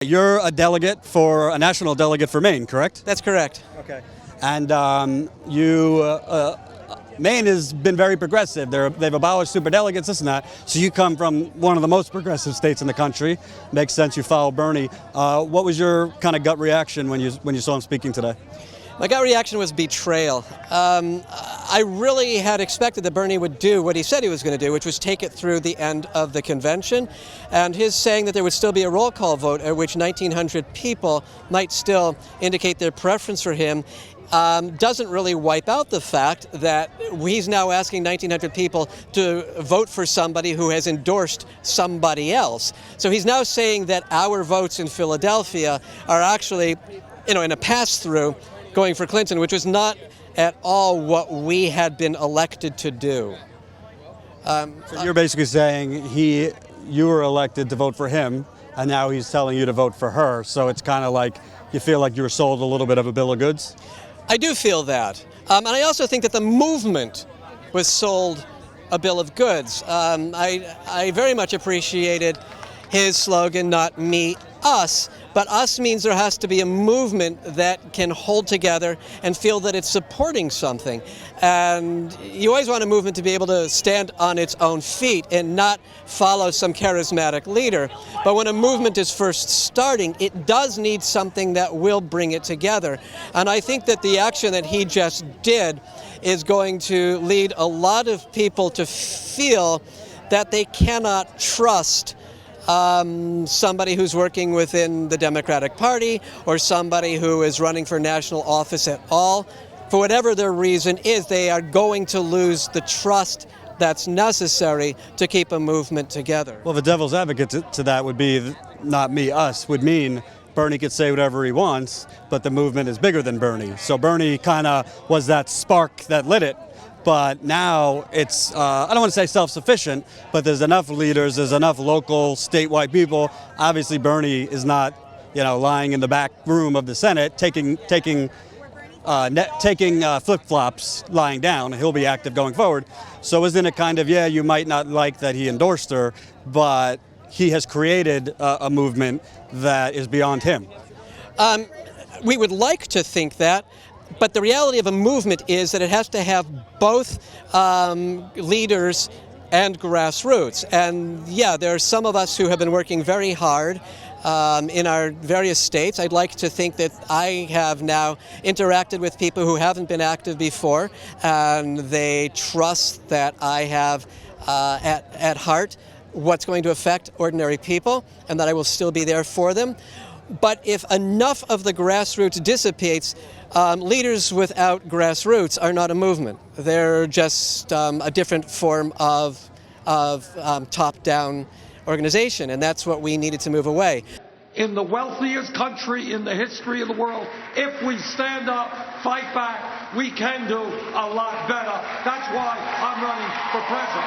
You're a delegate for a national delegate for Maine, correct? That's correct. Okay. And Maine has been very progressive. They've abolished superdelegates, this and that. So you come from one of the most progressive states in the country. Makes sense. You follow Bernie. What was your kind of gut reaction when you saw him speaking today? My gut reaction was betrayal. I really had expected that Bernie would do what he said he was going to do, which was take it through the end of the convention. And his saying that there would still be a roll call vote at which 1,900 people might still indicate their preference for him doesn't really wipe out the fact that he's now asking 1,900 people to vote for somebody who has endorsed somebody else. So he's now saying that our votes in Philadelphia are actually, in a pass-through going for Clinton, which was not at all what we had been elected to do. So you're basically saying you were elected to vote for him, and now he's telling you to vote for her. So it's kind of like you feel like you were sold a little bit of a bill of goods? I do feel that. And I also think that the movement was sold a bill of goods. I very much appreciated his slogan, not me, us. But us means there has to be a movement that can hold together and feel that it's supporting something. And you always want a movement to be able to stand on its own feet and not follow some charismatic leader. But when a movement is first starting, it does need something that will bring it together. And I think that the action that he just did is going to lead a lot of people to feel that they cannot trust somebody who's working within the Democratic Party or somebody who is running for national office at all. For whatever their reason is, they are going to lose the trust that's necessary to keep a movement together. Well, the devil's advocate to that would be not me, us, would mean Bernie could say whatever he wants, but the movement is bigger than Bernie. So Bernie kind of was that spark that lit it. But now it's, I don't want to say self-sufficient, but there's enough leaders, there's enough local, statewide people. Obviously, Bernie is not, lying in the back room of the Senate taking flip-flops lying down. He'll be active going forward. So isn't it kind of, you might not like that he endorsed her, but he has created a movement that is beyond him? We would like to think that. But the reality of a movement is that it has to have both leaders and grassroots. And there are some of us who have been working very hard in our various states. I'd like to think that I have now interacted with people who haven't been active before, and they trust that I have at heart what's going to affect ordinary people and that I will still be there for them. But if enough of the grassroots dissipates, leaders without grassroots are not a movement. They're just a different form of top-down organization, and that's what we needed to move away. In the wealthiest country in the history of the world, if we stand up, fight back, we can do a lot better. That's why I'm running for president.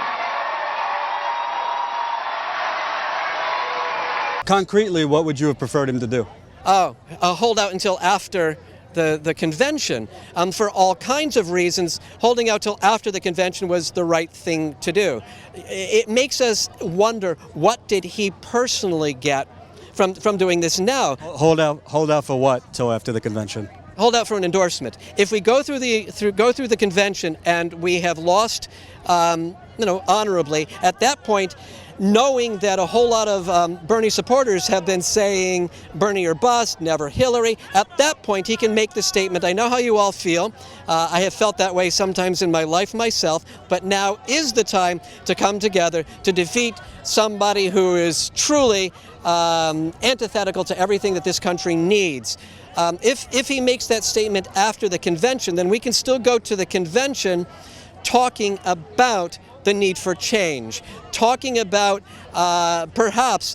Concretely, what would you have preferred him to do? Hold out until after the convention. For all kinds of reasons, holding out till after the convention was the right thing to do. It makes us wonder, what did he personally get from doing this now? Hold out for what till after the convention? Hold out for an endorsement. If we go through the convention and we have lost, honorably, at that point, knowing that a whole lot of Bernie supporters have been saying Bernie or bust, never Hillary, at that point he can make the statement, I know how you all feel. I have felt that way sometimes in my life myself, but now is the time to come together to defeat somebody who is truly antithetical to everything that this country needs. If he makes that statement after the convention, then we can still go to the convention talking about the need for change, talking about perhaps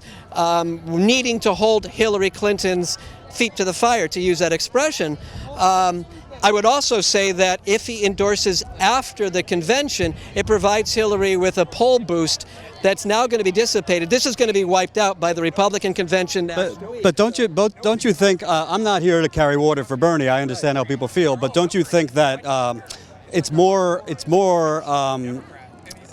needing to hold Hillary Clinton's feet to the fire, to use that expression. I would also say that if he endorses after the convention, it provides Hillary with a poll boost that's now going to be dissipated. This is going to be wiped out by the Republican convention. But don't you think, I'm not here to carry water for Bernie, I understand how people feel, but don't you think that it's more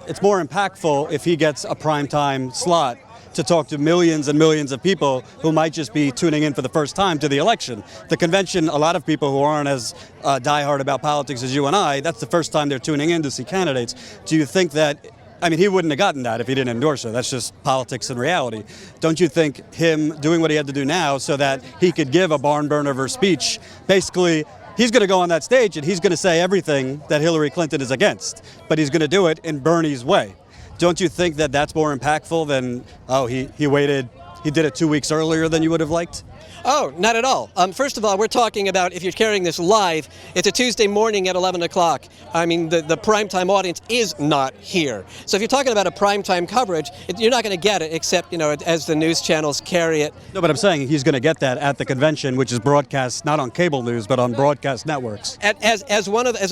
impactful if he gets a primetime slot to talk to millions and millions of people who might just be tuning in for the first time to the election. The convention, a lot of people who aren't as diehard about politics as you and I, that's the first time they're tuning in to see candidates. Do you think that, I mean, he wouldn't have gotten that if he didn't endorse her. That's just politics and reality. Don't you think him doing what he had to do now so that he could give a barn burner of her speech, basically, he's going to go on that stage and he's going to say everything that Hillary Clinton is against, but he's going to do it in Bernie's way. Don't you think that that's more impactful than, oh, he waited, he did it 2 weeks earlier than you would have liked? Oh, not at all. First of all, we're talking about, if you're carrying this live, it's a Tuesday morning at 11 o'clock. I mean, the primetime audience is not here. So if you're talking about a primetime coverage, you're not going to get it except, you know, as the news channels carry it. No, but I'm saying he's going to get that at the convention, which is broadcast not on cable news, but on broadcast networks. As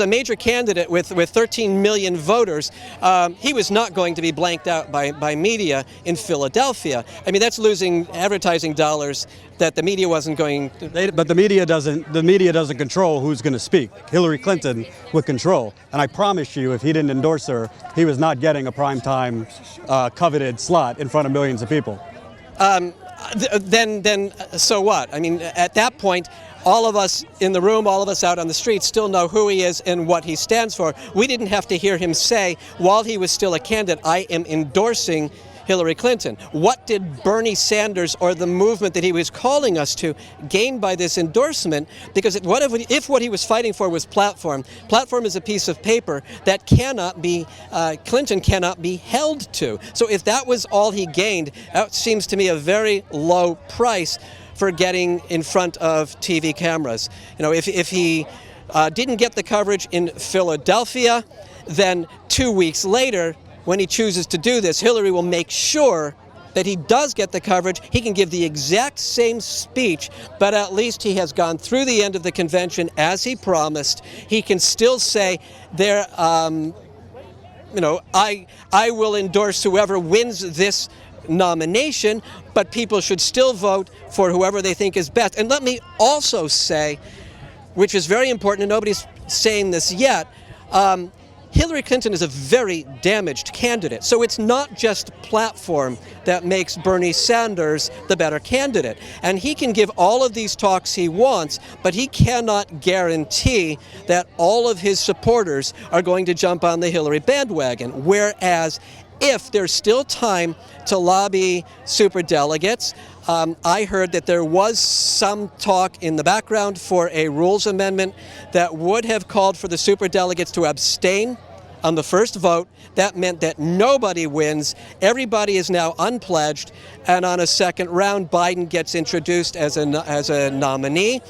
a major candidate with 13 million voters, he was not going to be blanked out by media in Philadelphia. I mean, that's losing advertising dollars that the media wasn't going to. But the media doesn't control who's going to speak. Hillary Clinton would control. And I promise you, if he didn't endorse her, he was not getting a primetime coveted slot in front of millions of people. Then so what? I mean, at that point, all of us in the room, all of us out on the street still know who he is and what he stands for. We didn't have to hear him say, while he was still a candidate, I am endorsing Hillary Clinton. What did Bernie Sanders or the movement that he was calling us to gain by this endorsement? Because if what he was fighting for was platform is a piece of paper that cannot be, Clinton cannot be held to. So if that was all he gained, that seems to me a very low price for getting in front of TV cameras. You know, if he didn't get the coverage in Philadelphia, then 2 weeks later, when he chooses to do this, Hillary will make sure that he does get the coverage. He can give the exact same speech, but at least he has gone through the end of the convention as he promised. He can still say, there, you know, I will endorse whoever wins this nomination, but people should still vote for whoever they think is best. And let me also say, which is very important, and nobody's saying this yet, Hillary Clinton is a very damaged candidate. So it's not just platform that makes Bernie Sanders the better candidate. And he can give all of these talks he wants, but he cannot guarantee that all of his supporters are going to jump on the Hillary bandwagon. Whereas if there's still time to lobby superdelegates, I heard that there was some talk in the background for a rules amendment that would have called for the superdelegates to abstain on the first vote. That meant that nobody wins. Everybody is now unpledged. And on a second round, Biden gets introduced as a nominee,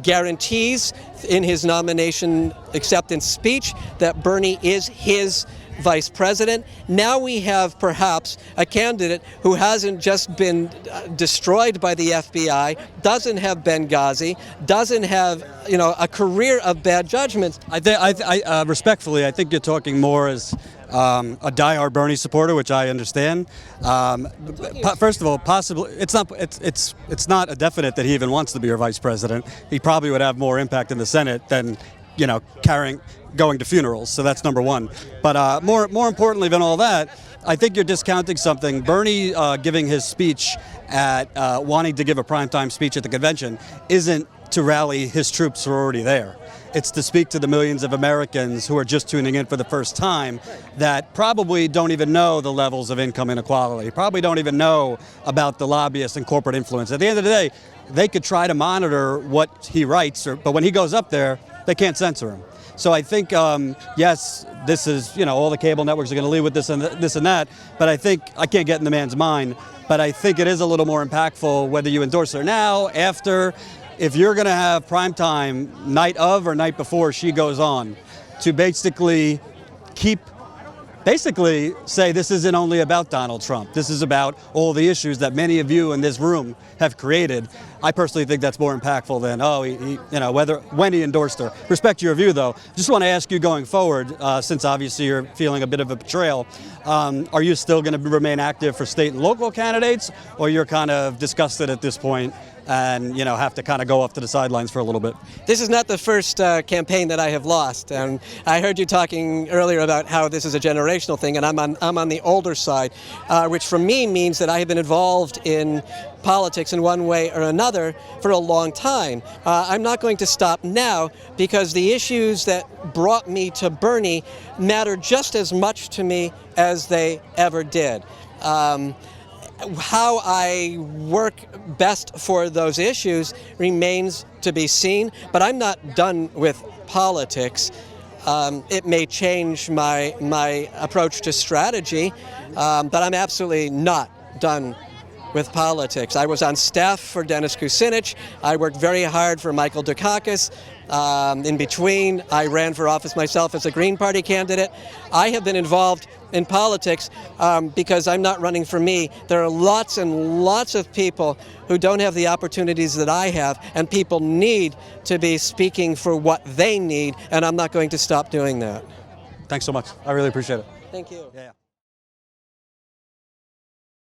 guarantees in his nomination acceptance speech that Bernie is his vice president. Now we have perhaps a candidate who hasn't just been destroyed by the FBI, doesn't have Benghazi, doesn't have, you know, a career of bad judgments. Respectfully, I think you're talking more as a diehard Bernie supporter, which I understand. First of all, possibly it's not a definite that he even wants to be your vice president. He probably would have more impact in the Senate than, you know, going to funerals. So that's number one. But more importantly than all that, I think you're discounting something. Bernie giving his speech at wanting to give a primetime speech at the convention isn't to rally his troops who are already there. It's to speak to the millions of Americans who are just tuning in for the first time that probably don't even know the levels of income inequality, probably don't even know about the lobbyists and corporate influence. At the end of the day, they could try to monitor what he writes, but when he goes up there, they can't censor him. So I think, yes, this is, you know, all the cable networks are going to lead with this and that, but I think, I can't get in the man's mind, but I think it is a little more impactful whether you endorse her now, after. If you're going to have prime time night of or night before she goes on, to basically say this isn't only about Donald Trump. This is about all the issues that many of you in this room have created. I personally think that's more impactful than, when he endorsed her. Respect your view, though. Just want to ask you going forward, since obviously you're feeling a bit of a betrayal, are you still going to remain active for state and local candidates, or you're kind of disgusted at this point and have to kind of go off to the sidelines for a little bit. This is not the first campaign that I have lost, and I heard you talking earlier about how this is a generational thing, and I'm on the older side, which for me means that I have been involved in politics in one way or another for a long time. I'm not going to stop now because the issues that brought me to Bernie matter just as much to me as they ever did. How I work best for those issues remains to be seen, but I'm not done with politics. It may change my approach to strategy, but I'm absolutely not done with politics. I was on staff for Dennis Kucinich. I worked very hard for Michael Dukakis. In between, I ran for office myself as a Green Party candidate. I have been involved in politics because I'm not running for me. There are lots and lots of people who don't have the opportunities that I have, and people need to be speaking for what they need, and I'm not going to stop doing that. Thanks so much. I really appreciate it. Thank you. Yeah.